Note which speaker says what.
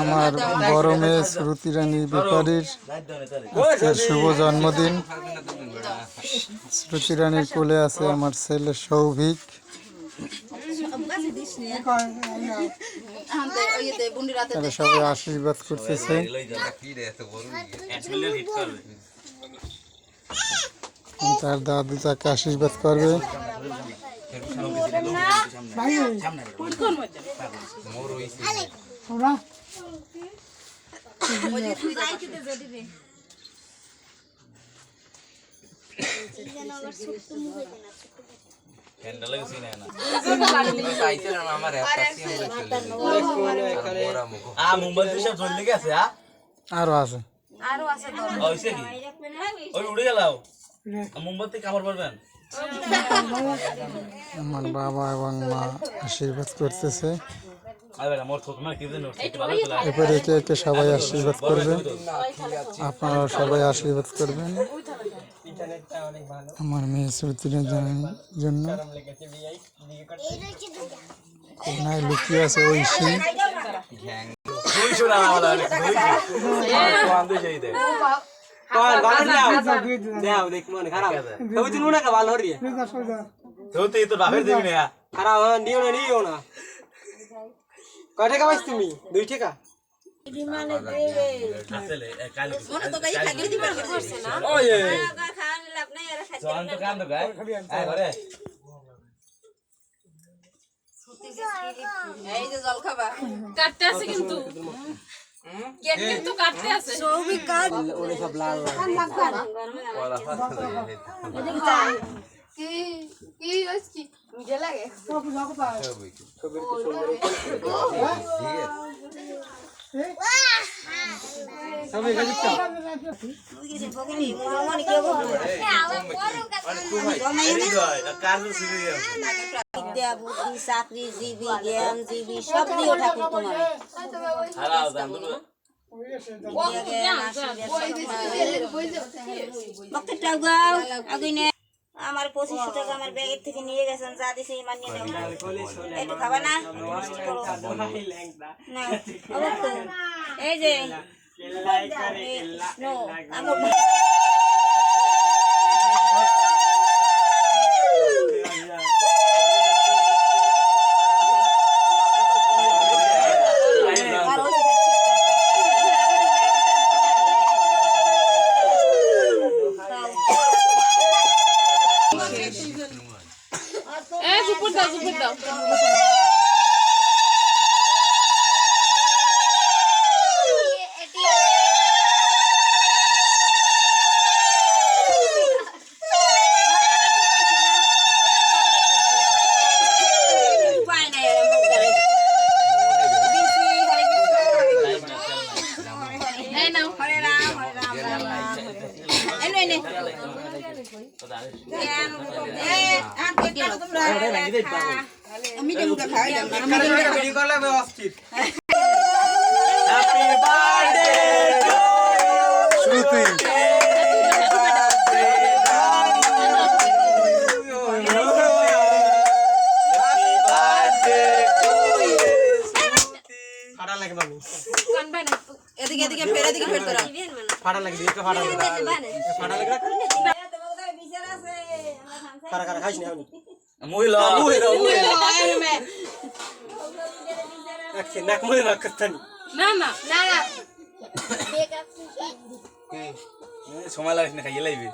Speaker 1: আমার বড় মেয়ে শ্রুতি রানী ব্যাপারীর আজকের শুভ জন্মদিন। শ্রুতি রানীর কোলে আছে আমার ছেলে সৌভিক। তারা সবাই আশীর্বাদ করতেছে। তার দাদু তাকে আশীর্বাদ করবে। আরো আছে আমার বাবা এবং মা আশীর্বাদ করতেছে। এরপরে একে একে সবাই আশীর্বাদ করবেন, আপনারাও সবাই আশীর্বাদ করবেন আমার মেয়ে শ্রুতির জন্য। কোনায় লুকিয়ে আছে ঐশী।
Speaker 2: তুমি 2 টাকা
Speaker 3: জল খাবা কাটতে আছে কিন্তু কেক কিন্তু কাটতে আছে সৌভিক কাট ওরে সব লাল কি কি কি মিঠা লাগে সব লাগো পা সৌভিক সৌভিক গেছে তো মুগিছে বগনি মনে কি হবে আমার বড় কাজ বিদ্যা বুদ্ধি চাকরি জীবী জ্ঞান জীবী সব দিও ঠাকুর তোমার হারাও জানবো আমার 2500 টাকা আমার ব্যাগের থেকে নিয়ে গেছেন, যা দিছে ইমান নিয়ে নাও, একটু খাবা না? এই যে এদিকে এদিকে ফের এদিকে ফের তোরা ফাটা লাগে দিকে ফাটা লাগে ফাটা লাগে তোমাদের বিচার আছে আমরা খান খারা খাইছ না আমি মহিলা নাক মুই না করতানি না না না না সময় লাগে না খাইয়ে লাইবে